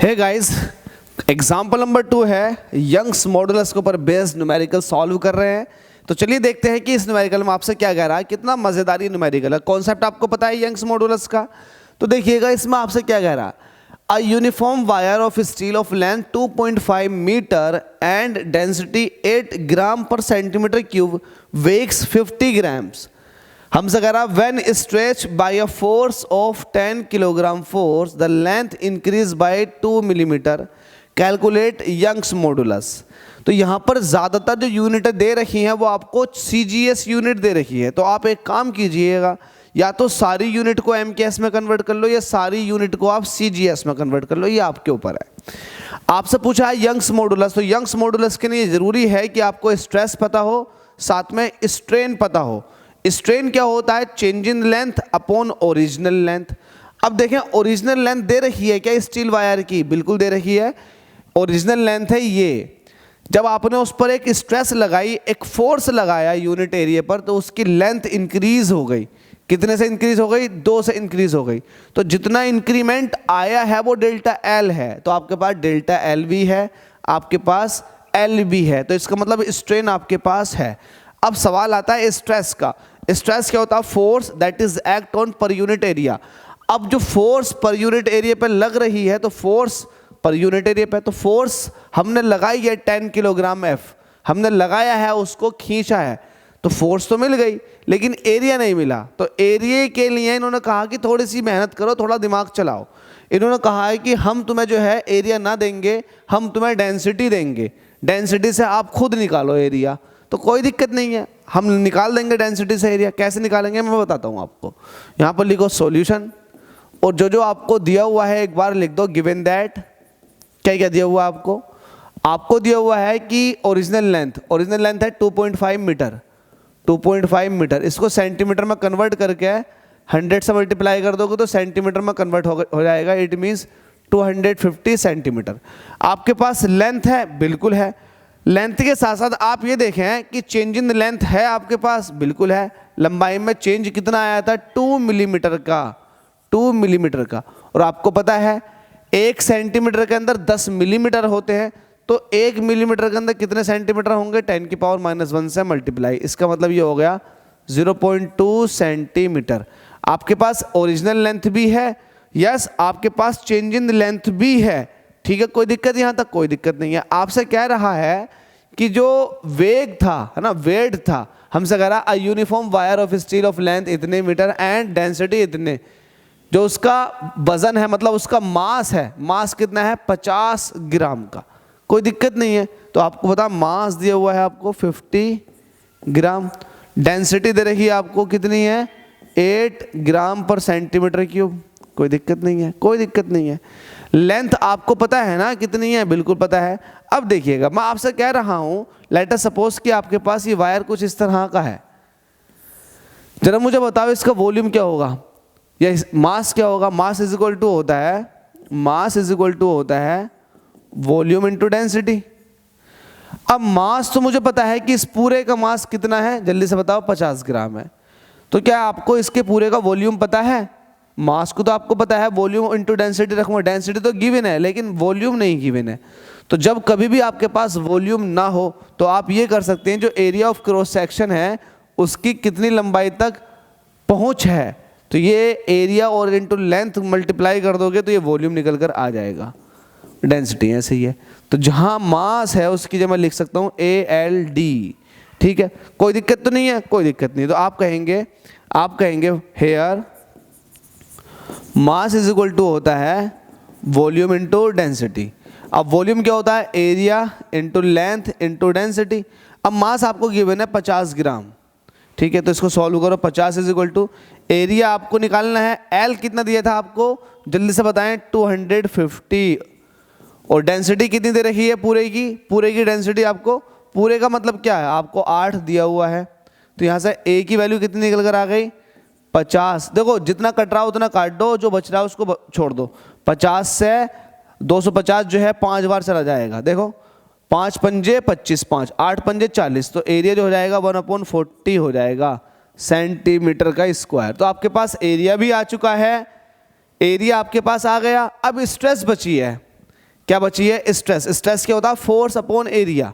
Hey guys, example number 2 है Young's modulus के ऊपर बेस्ड न्यूमेरिकल सॉल्व कर रहे हैं। तो चलिए देखते हैं कि इस न्यूमेरिकल में आपसे क्या कह रहा है। कितना मजेदार ये न्यूमेरिकल है। कॉन्सेप्ट आपको पता है यंग्स मॉडुलस का। तो देखिएगा इसमें आपसे क्या कह रहा है। A uniform wire of steel of length 2.5 metre and density 8 gram per centimetre cube weighs 50 grams. हमसे कह रहा when stretch by a force of 10 kilogram force the length increase by 2 millimetre, calculate Young's modulus. तो यहाँ पर ज़्यादातर जो यूनिटें दे रखी हैं वो आपको CGS यूनिट दे रखी है। तो आप एक काम कीजिएगा, या तो सारी यूनिट को MKS में कन्वर्ट कर लो या सारी यूनिट को आप CGS में कन्वर्ट कर लो, ये आपके ऊपर है। आपसे पूछा है यंग्स मॉडुलस। तो यंग्स मॉडुलस के लिए ज़रूरी है कि आपको स्ट्रेस पता हो, साथ में स्ट्रेन पता हो। स्ट्रेन क्या होता है? Change in length upon original length. अब देखें ओरिजिनल लेंथ दे रखी है क्या स्टील वायर की? बिल्कुल दे रखी है। ओरिजिनल लेंथ है ये। जब आपने उस पर एक स्ट्रेस लगाई, एक फोर्स लगाया यूनिट एरिया पर, तो उसकी लेंथ इंक्रीज हो गई। कितने से इंक्रीज हो गई? 2 से इंक्रीज हो गई। तो जितना इंक्रीमेंट आया है वो डेल्टा एल है। तो आपके पास डेल्टा एल भी है, आपके पास एल भी है। तो इसका मतलब स्ट्रेन आपके पास है। अब सवाल आता है स्ट्रेस का। स्ट्रेस क्या होता है? Force that is act on per unit area. अब जो फोर्स पर यूनिट एरिया पे लग रही है, तो फोर्स पर यूनिट एरिया पे, तो फोर्स हमने लगाई है 10 किलोग्राम एफ, हमने लगाया है, उसको खींचा है, तो फोर्स तो मिल गई लेकिन एरिया नहीं मिला। तो एरिया के लिए इन्होंने कहा कि थोड़ी सी मेहनत करो, थोड़ा दिमाग चलाओ। इन्होंने कहा है कि हम तुम्हें जो है एरिया ना देंगे, हम तुम्हें डेंसिटी देंगे। डेंसिटी से आप खुद निकालो एरिया। तो कोई दिक्कत नहीं है, हम निकाल देंगे डेंसिटी से एरिया। कैसे निकालेंगे मैं बताता हूँ आपको। यहाँ पर लिखो सॉल्यूशन, और जो जो आपको दिया हुआ है एक बार लिख दो गिवन दैट। क्या क्या दिया हुआ है आपको? आपको दिया हुआ है कि ओरिजिनल लेंथ है 2.5 मीटर। 2.5 मीटर, इसको सेंटीमीटर में कन्वर्ट करके 100 से मल्टीप्लाई कर दोगे तो सेंटीमीटर में कन्वर्ट हो जाएगा। It means 250 centimetre. आपके पास लेंथ है, बिल्कुल है। लेंथ के साथ साथ आप ये देखें कि चेंज इन लेंथ है आपके पास, बिल्कुल है। लंबाई में चेंज कितना आया था? 2 मिलीमीटर का। 2 मिलीमीटर का। और आपको पता है 1 सेंटीमीटर के अंदर 10 मिलीमीटर होते हैं। तो 1 मिलीमीटर के अंदर कितने सेंटीमीटर होंगे? 10 की पावर -1 से मल्टीप्लाई। इसका मतलब ये हो गया 0.2 सेंटीमीटर। आपके पास ओरिजिनल लेंथ भी है, यस, आपके पास चेंज इन लेंथ भी है। ठीक है, कोई दिक्कत यहाँ तक? कोई दिक्कत नहीं है। आपसे कह रहा है कि जो वेग था, है ना, वेट था, हमसे कह रहा अ uniform wire of steel of length इतने मीटर एंड डेंसिटी इतने। जो उसका वजन है, मतलब उसका मास है, मास कितना है? 50 ग्राम का। कोई दिक्कत नहीं है। तो आपको पता मास दिया हुआ है आपको 50 ग्राम। डेंसिटी दे रही है आपको कितनी है? 8 ग्राम पर सेंटीमीटर क्यूब। कोई दिक्कत नहीं है, कोई दिक्कत नहीं है। लेंथ आपको पता है ना कितनी है? बिल्कुल पता है। अब देखिएगा, मैं आपसे कह रहा हूं लेट अस सपोज कि आपके पास ये वायर कुछ इस तरह का है। जरा मुझे बताओ इसका वॉल्यूम क्या होगा या मास क्या होगा? मास इज इक्वल टू होता है, मास इज इक्वल टू होता है वॉल्यूम इनटू डेंसिटी। अब मास तो मुझे पता है कि इस पूरे का मास कितना है, जल्दी से बताओ, 50 ग्राम है। तो क्या आपको इसके पूरे का वॉल्यूम पता है? मास को तो आपको पता है, वॉल्यूम इनटू डेंसिटी रखूंगा। डेंसिटी तो गिवन है लेकिन वॉल्यूम नहीं गिवन है। तो जब कभी भी आपके पास वॉल्यूम ना हो तो आप ये कर सकते हैं, जो एरिया ऑफ क्रॉस सेक्शन है उसकी कितनी लंबाई तक पहुंच है, तो ये एरिया और इनटू लेंथ मल्टीप्लाई कर दोगे तो ये वॉल्यूम निकल कर आ जाएगा। डेंसिटी ऐसे ही है। तो जहां मास है उसकी जगह मैं लिख सकता हूं ALD। ठीक है, कोई दिक्कत तो नहीं है? कोई दिक्कत नहीं। तो आप कहेंगे here mass is equal to होता है वॉल्यूम इनटू डेंसिटी। अब वॉल्यूम क्या होता है? Area into length into density. अब मास आपको गिवन है 50 ग्राम। ठीक है, तो इसको सॉल्व करो। 50 इज इक्वल टू एरिया आपको निकालना है, एल कितना दिया था आपको, जल्दी से बताएं, 250। और डेंसिटी कितनी दे रखी है? पूरे की डेंसिटी आपको, पूरे का मतलब क्या है? आपको 8 दिया हुआ है। तो यहाँ से ए की वैल्यू कितनी निकल कर आ गई? 50। देखो जितना कट रहा उतना काट दो, जो बच रहा है उसको छोड़ दो। 50 से 250 जो है 5 बार चला जाएगा। देखो 5 पंजे 25, 5 8 पंजे 40। तो एरिया जो हो जाएगा 1/40 हो जाएगा सेंटीमीटर का स्क्वायर। तो आपके पास एरिया भी आ चुका है, एरिया आपके पास आ गया। अब स्ट्रेस बची है। क्या बची है, स्ट्रेस। स्ट्रेस क्या होता है, फोर्स अपॉन एरिया।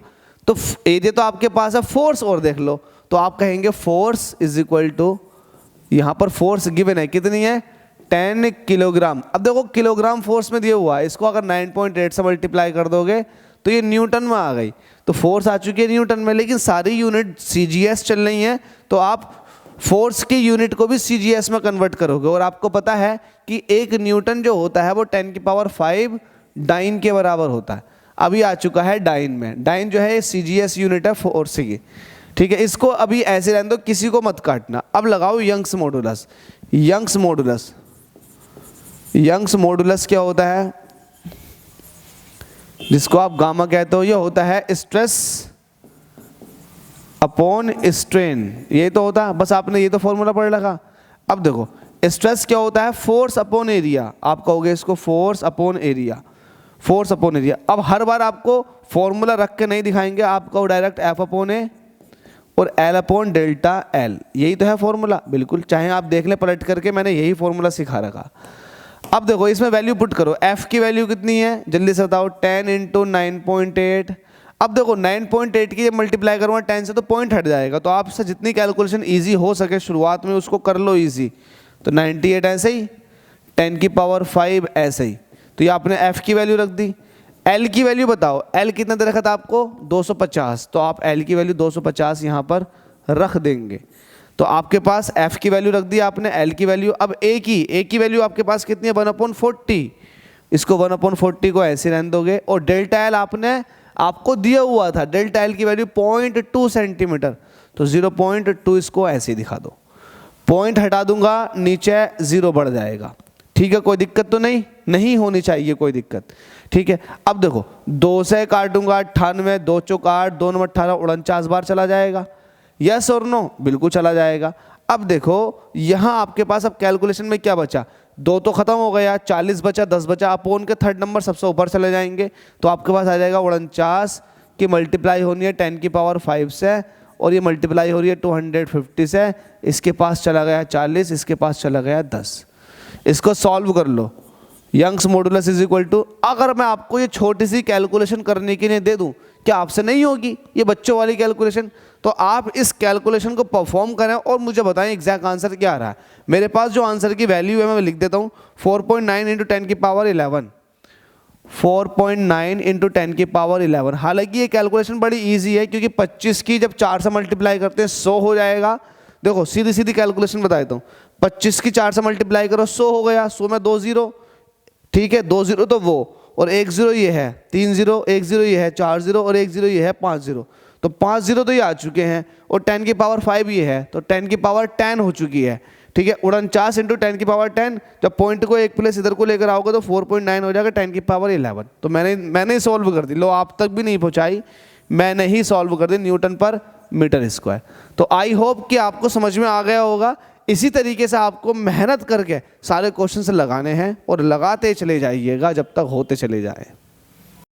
तो एरिया तो आपके पास है, फोर्स और देख लो, तो आप कहेंगे फोर्स इज इक्वल टू, यहाँ पर फोर्स गिवन है कितनी है, 10 किलोग्राम। अब देखो किलोग्राम फोर्स में दिया हुआ है, इसको अगर 9.8 से मल्टीप्लाई कर दोगे तो ये न्यूटन में आ गई, तो फोर्स आ चुकी है न्यूटन में, लेकिन सारी यूनिट सीजीएस चल रही हैं, तो आप फोर्स की यूनिट को भी सीजीएस में कन्वर्ट करोगे। और आपको पता है कि 1 न्यूटन जो होता है वो 10⁵ डाइन के बराबर होता है। अभी आ चुका है डाइन में, डाइन जो है सीजीएस यूनिट है फोर्स की, ठीक है। इसको अभी ऐसे रहने दो, किसी को मत काटना। अब लगाओ Young's modulus. Young's modulus, Young's modulus क्या होता है, जिसको आप गामा कहते हो, ये होता है स्ट्रेस अपॉन स्ट्रेन, ये तो होता है, बस आपने ये तो फॉर्मूला पढ़ रखा। अब देखो स्ट्रेस क्या होता है, फोर्स अपॉन एरिया, आप कहोगे इसको force upon area, force upon area. अब हर बार आपको फॉर्मूला रख के नहीं दिखाएंगे, आपको डायरेक्ट F अपॉन ए और L अपॉन डेल्टा L, यही तो है फॉर्मूला, बिल्कुल, चाहे आप देख लें पलट करके, मैंने यही फॉर्मूला सिखा रखा। अब देखो इसमें वैल्यू पुट करो, F की वैल्यू कितनी है जल्दी से बताओ, 10 × 9.8। अब देखो 9.8 की जब मल्टीप्लाई करूँगा 10 से तो पॉइंट हट जाएगा, तो आपसे जितनी कैलकुलेशन इजी हो सके शुरुआत में उसको कर लो इजी। तो 98 ऐसे ही, 10⁵ ऐसे ही, तो ये आपने F की वैल्यू रख दी। L की वैल्यू बताओ, L कितना दे रखा था आपको, 250, तो आप L की वैल्यू 250 यहाँ पर रख देंगे। तो आपके पास F की वैल्यू रख दी आपने, L की वैल्यू। अब A की वैल्यू आपके पास कितनी है, 1/40, इसको 1/40 को ऐसे रहने दोगे। और डेल्टा L आपको दिया हुआ था, डेल्टा L की वैल्यू 0.2 सेंटीमीटर, तो 0.2 इसको ऐसे ही दिखा दो, पॉइंट हटा दूंगा नीचे 0 बढ़ जाएगा, ठीक है। कोई दिक्कत तो नहीं होनी चाहिए कोई दिक्कत, ठीक है। अब देखो 2 से काटूंगा 98, 2 चौक 8, 2 × 18, 49 बार चला जाएगा, यस और नो, बिल्कुल चला जाएगा। अब देखो यहाँ आपके पास अब कैलकुलेशन में क्या बचा, 2 तो खत्म हो गया, 40 बचा, 10 बचा, अपोन के थर्ड नंबर सबसे ऊपर चले जाएंगे, तो आपके पास आ जाएगा 49 की मल्टीप्लाई होनी है 10⁵ से, और ये मल्टीप्लाई हो रही है 250 से, इसके पास चला गया 40, इसके पास चला गया 10। इसको सॉल्व कर लो, Young's modulus is equal to, अगर मैं आपको ये छोटी सी कैलकुलेशन करने के लिए दे दूं, क्या आपसे नहीं होगी ये बच्चों वाली कैलकुलेशन? तो आप इस कैलकुलेशन को परफॉर्म करें और मुझे बताएं एग्जैक्ट आंसर क्या आ रहा है। मेरे पास जो आंसर की वैल्यू है मैं लिख देता हूँ, 4.9 × 10⁻11, 4.9 × 10⁻11। हालांकि ये कैलकुलेशन बड़ी इजी है, क्योंकि 25 की जब 4 से मल्टीप्लाई करते हैं 100 हो जाएगा। देखो सीधी सीधी कैलकुलेशन बता देता हूँ, 25 की 4 से मल्टीप्लाई करो 100 हो गया, 100 में 2 0, ठीक है, 2 0 तो वो, और 1 0 ये है, 3 0, 1 0 ये है, 4 0, और 1 0 ये है, 5 0, तो 5 0 तो ये आ चुके हैं, और 10⁵ ये है, तो 10⁻10 हो चुकी है, ठीक है। 49 × 10⁻10, जब पॉइंट को एक प्लेस इधर को लेकर आओगे तो 4.9 हो जाएगा 10⁻11। तो मैंने सॉल्व कर दी, लो आप तक भी नहीं पहुंचाई, मैंने ही सॉल्व कर दी न्यूटन पर मीटर स्क्वायर। तो आई होप कि आपको समझ में आ गया होगा। इसी तरीके से आपको मेहनत करके सारे क्वेश्चन लगाने हैं और लगाते चले जाइएगा जब तक होते चले जाए।